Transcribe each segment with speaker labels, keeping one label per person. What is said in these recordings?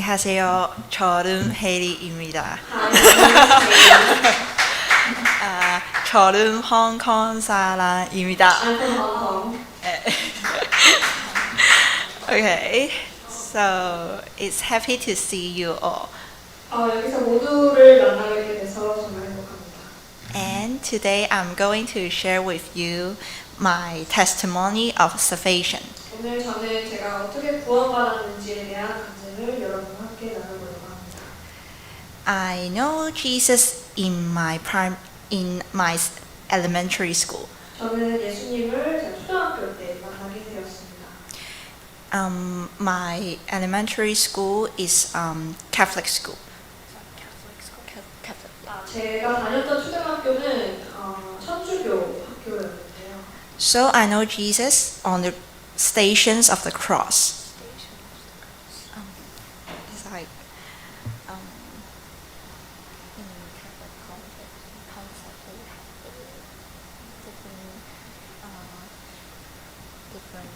Speaker 1: 안녕하세요. 저는 혜리입니다. 저는 홍콩 사람입니다. Okay, so it's happy to see you all.
Speaker 2: 여기서 모두를 만나게 돼서 정말 행복합니다.
Speaker 1: And today I'm going to share with you my testimony of salvation.
Speaker 2: 오늘 저는 제가 어떻게 구원받았는지에 대한 간증을 여러분과 함께 나눠보려고 합니다.
Speaker 1: I know Jesus in my elementary school.
Speaker 2: 저는 예수님을 제가 초등학교 때 만나게 되었습니다.
Speaker 1: My elementary school is Catholic school.
Speaker 2: 제가 다녔던 초등학교는 천주교 학교였는데요.
Speaker 1: So I know Jesus on the Stations of the Cross. It's like in Catholic concept we have different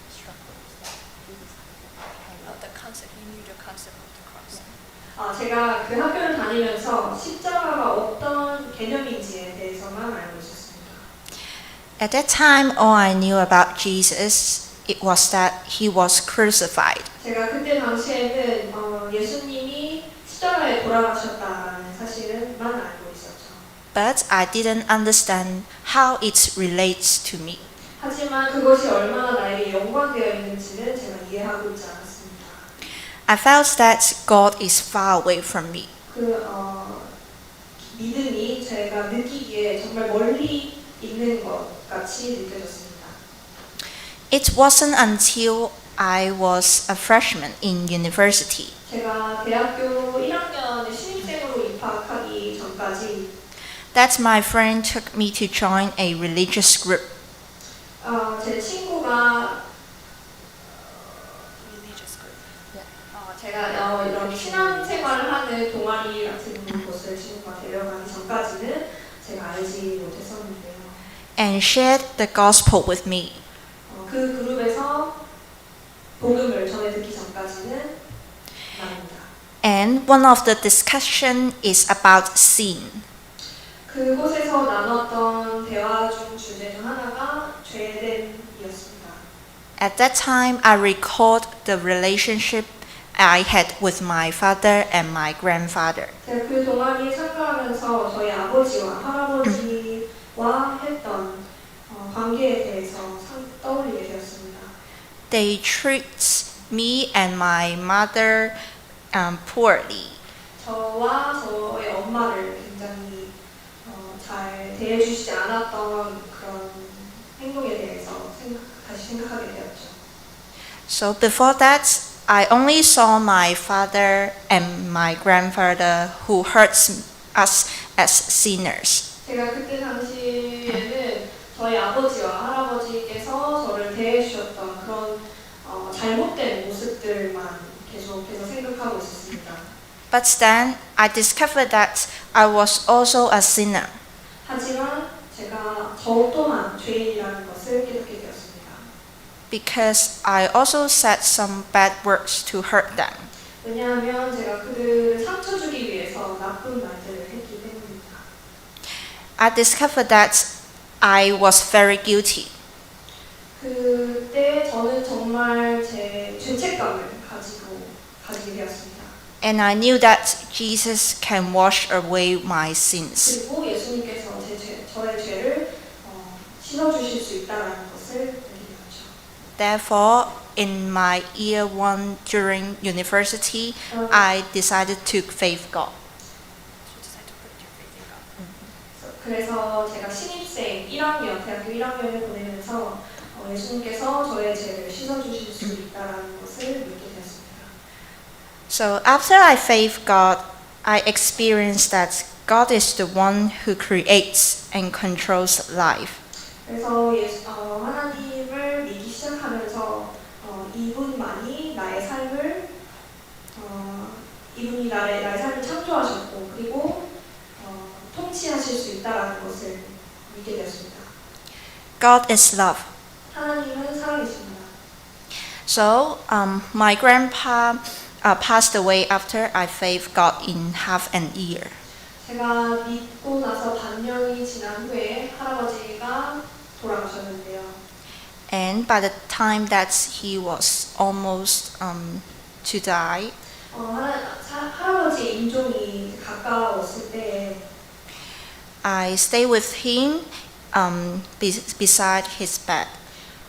Speaker 1: struggles that Jesus had.
Speaker 3: The concept, you knew the concept of the cross.
Speaker 2: 제가 그 학교를 다니면서 십자가가 어떤 개념인지에 대해서만 알고 있었습니다.
Speaker 1: At that time, all I knew about Jesus it was that he was crucified.
Speaker 2: 제가 그때 당시에는 예수님이 십자가에 돌아가셨다는 사실만 알고 있었죠.
Speaker 1: But I didn't understand how it relates to me.
Speaker 2: 하지만 그것이 얼마나 나에게 연관되어 있는지는 제가 이해하고 있지 않았습니다.
Speaker 1: I felt that God is far away from me.
Speaker 2: 믿음이 제가 느끼기에 정말 멀리 있는 것 같이 느껴졌습니다.
Speaker 1: It wasn't until I was a freshman in university
Speaker 2: 제가 대학교 1학년에 신입생으로 입학하기 전까지
Speaker 1: that my friend took me to join a religious group.
Speaker 2: 제 친구가
Speaker 3: Religious group.
Speaker 2: 제가 이런 신앙생활을 하는 동아리 같은 곳을 친구가 데려가기 전까지는 제가 알지 못했었는데요.
Speaker 1: And shared the gospel with me.
Speaker 2: 그 그룹에서 복음을 전해 듣기 전까지는 말입니다.
Speaker 1: And one of the discussion is about sin.
Speaker 2: 그곳에서 나눴던 대화 중 주제 중 하나가 죄됨이었습니다.
Speaker 1: At that time, I recalled the relationship I had with my father and my grandfather.
Speaker 2: 제가 그 동아리에 참가하면서 저희 아버지와 할아버지와 했던 관계에 대해서 떠올리게 되었습니다.
Speaker 1: They treat me and my mother poorly.
Speaker 2: 저와 저의 엄마를 굉장히 잘 대해주시지 않았던 그런 행동에 대해서 다시 생각하게 되었죠.
Speaker 1: So before that, I only saw my father and my grandfather who hurts us as sinners.
Speaker 2: 제가 그때 당시에는 저희 아버지와 할아버지께서 저를 대해주셨던 그런 잘못된 모습들만 계속해서 생각하고 있었습니다.
Speaker 1: But then I discovered that I was also a sinner.
Speaker 2: 하지만 제가 저 또한 죄인이라는 것을 깨닫게 되었습니다.
Speaker 1: Because I also said some bad words to hurt them.
Speaker 2: 왜냐하면 제가 그들을 상처 주기 위해서 나쁜 말들을 했기 때문입니다.
Speaker 1: I discovered that I was very guilty.
Speaker 2: 그때 저는 정말 제 죄책감을 가지게 되었습니다.
Speaker 1: And I knew that Jesus can wash away my sins.
Speaker 2: 그리고 예수님께서 저의 죄를 씻어주실 수 있다는 것을 알게 되었죠.
Speaker 1: Therefore, in my year 1 during university, I decided to faith God.
Speaker 3: So decide to put your faith in God.
Speaker 2: 그래서 제가 신입생 1학년, 대학교 1학년을 보내면서 예수님께서 저의 죄를 씻어주실 수 있다는 것을 믿게 되었습니다.
Speaker 1: So after I faith God, I experienced that God is the one who creates and controls life.
Speaker 2: 그래서 하나님을 믿기 시작하면서 이분만이 나의 삶을 이분이 나의 삶을 창조하셨고 그리고 통치하실 수 있다라는 것을 믿게 되었습니다.
Speaker 1: God is love.
Speaker 2: 하나님은 사랑이십니다.
Speaker 1: So my grandpa passed away after I faith God in half an year.
Speaker 2: 제가 믿고 나서 반년이 지난 후에 할아버지가 돌아가셨는데요.
Speaker 1: And by the time that he was almost to die,
Speaker 2: 할아버지 임종이 가까웠을 때
Speaker 1: I stayed with him beside his bed.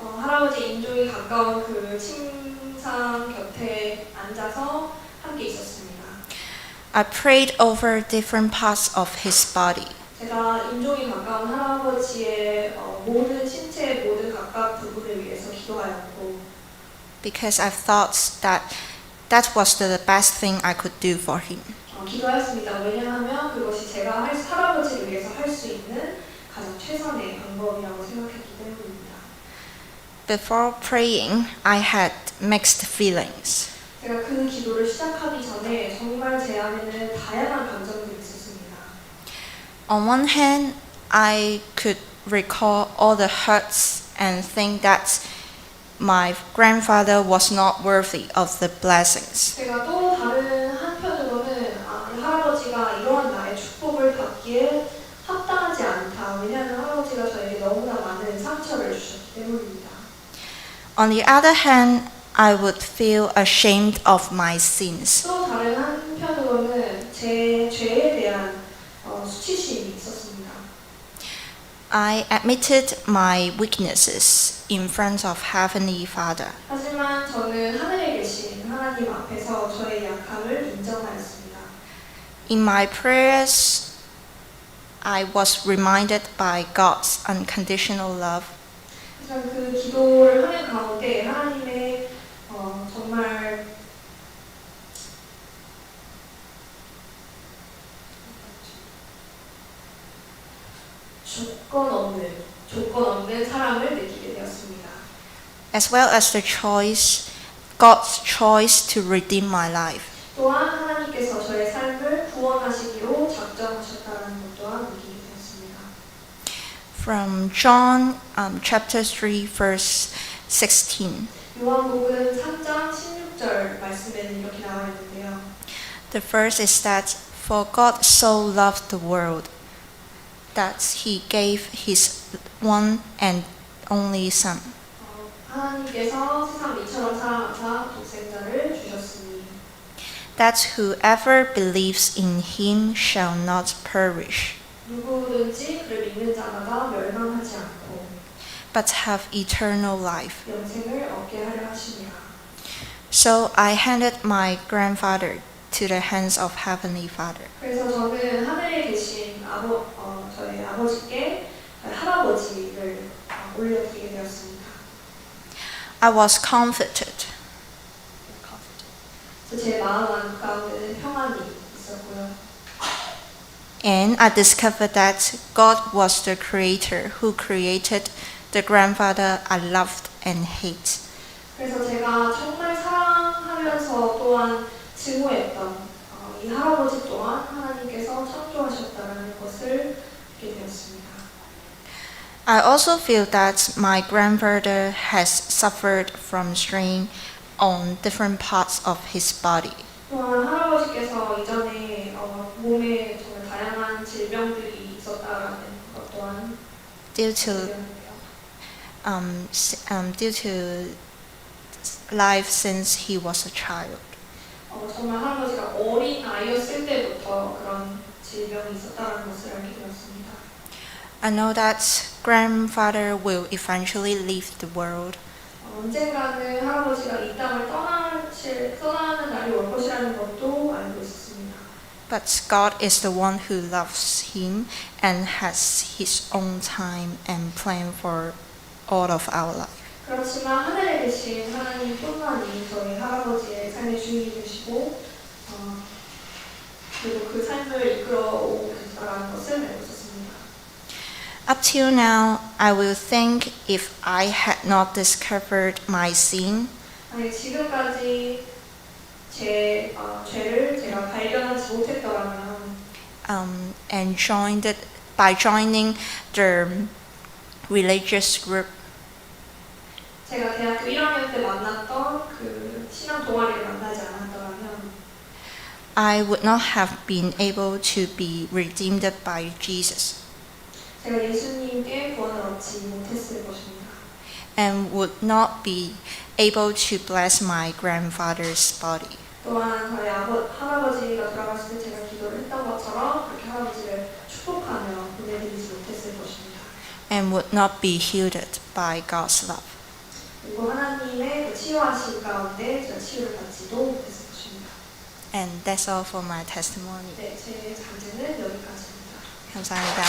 Speaker 2: 할아버지 임종이 가까운 그 침상 곁에 앉아서 함께 있었습니다.
Speaker 1: I prayed over different parts of his body
Speaker 2: 제가 임종이 가까운 할아버지의 모든 신체의 모든 각각 부분을 위해서 기도하였고
Speaker 1: because I thought that that was the best thing I could do for him.
Speaker 2: 기도하였습니다. 왜냐하면 그것이 제가 할아버지를 위해서 할 수 있는 가장 최선의 방법이라고 생각했기 때문입니다.
Speaker 1: Before praying, I had mixed feelings.
Speaker 2: 제가 그 기도를 시작하기 전에 정말 제 안에는 다양한 감정들이 있었습니다.
Speaker 1: On one hand, I could recall all the hurts and think that my grandfather was not worthy of the blessings.
Speaker 2: 제가 또 다른 한편으로는 이 할아버지가 이러한 나의 축복을 받기에 합당하지 않다. 왜냐하면 할아버지가 저에게 너무나 많은 상처를 주셨기 때문입니다.
Speaker 1: On the other hand, I would feel ashamed of my sins.
Speaker 2: 또 다른 한편으로는 제 죄에 대한 수치심이 있었습니다.
Speaker 1: I admitted my weaknesses in front of Heavenly Father.
Speaker 2: 하지만 저는 하늘에 계신 하나님 앞에서 저의 약함을 인정하였습니다.
Speaker 1: In my prayers, I was reminded by God's unconditional love.
Speaker 2: 하지만 그 기도를 하는 가운데 하나님의 정말 조건 없는 사랑을 느끼게 되었습니다.
Speaker 1: As well as God's choice to redeem my life.
Speaker 2: 또한 하나님께서 저의 삶을 구원하시기로 작정하셨다는 것 또한 느끼게 되었습니다.
Speaker 1: From John chapter 3 verse 16.
Speaker 2: 요한복음 3장 16절 말씀에는 이렇게 나와 있는데요.
Speaker 1: The verse is that for God so loved the world that he gave his one and only son.
Speaker 2: 하나님께서 세상을 이처럼 사랑하사 독생자를 주셨으니
Speaker 1: That whoever believes in him shall not perish,
Speaker 2: 누구든지 그를 믿는 자마다 멸망하지 않고
Speaker 1: but have eternal life.
Speaker 2: 영생을 얻게 하려 하시니라.
Speaker 1: So I handed my grandfather to the hands of Heavenly Father.
Speaker 2: 그래서 저는 하늘에 계신 저희 아버지께 할아버지를 올려드리게 되었습니다.
Speaker 1: I was comforted.
Speaker 2: 그래서 제 마음 가운데는 평안이 있었고요.
Speaker 1: And I discovered that God was the creator who created the grandfather I loved and hate.
Speaker 2: 그래서 제가 정말 사랑하면서 또한 증오했던 이 할아버지 또한 하나님께서 창조하셨다는 것을 알게 되었습니다.
Speaker 1: I also feel that my grandfather has suffered from strain on different parts of his body.
Speaker 2: 또한 할아버지께서 이전에 몸에 정말 다양한 질병들이 있었다라는 것 또한
Speaker 1: due to
Speaker 2: 들었는데요.
Speaker 1: due to life since he was a child.
Speaker 2: 정말 할아버지가 어린 아이였을 때부터 그런 질병이 있었다는 것을 알게 되었습니다.
Speaker 1: I know that grandfather will eventually leave the world,
Speaker 2: 언젠가는 할아버지가 이 땅을 떠나는 날이 올 것이라는 것도 알고 있었습니다.
Speaker 1: but God is the one who loves him and has his own time and plan for all of our life.
Speaker 2: 그렇지만 하늘에 계신 하나님뿐만이 저희 할아버지의 삶의 주인이 되시고 그리고 그 삶을 이끌어오고 계시다는 것을 알고 있었습니다.
Speaker 1: Up till now, I will think if I had not discovered my sin,
Speaker 2: 아니, 지금까지 제 죄를 제가 발견하지 못했더라면
Speaker 1: and by joining the religious group,
Speaker 2: 제가 대학교 1학년 때 만났던
Speaker 1: I would not have been able to be redeemed by Jesus
Speaker 2: 제가 예수님께 구원을 얻지 못했을 것입니다.
Speaker 1: and would not be able to bless my grandfather's body.
Speaker 2: 또한 저희 할아버지가 돌아가실 때 제가 기도를 했던 것처럼 그렇게 할아버지를 축복하며 보내드리지 못했을 것입니다.
Speaker 1: And would not be healed by God's love.
Speaker 2: 그리고 하나님의 그 치유하심 가운데 제가 치유를 받지도 못했을 것입니다.
Speaker 1: And that's all for my testimony.
Speaker 2: 네, 제 잔재는 여기까지입니다.
Speaker 1: 감사합니다.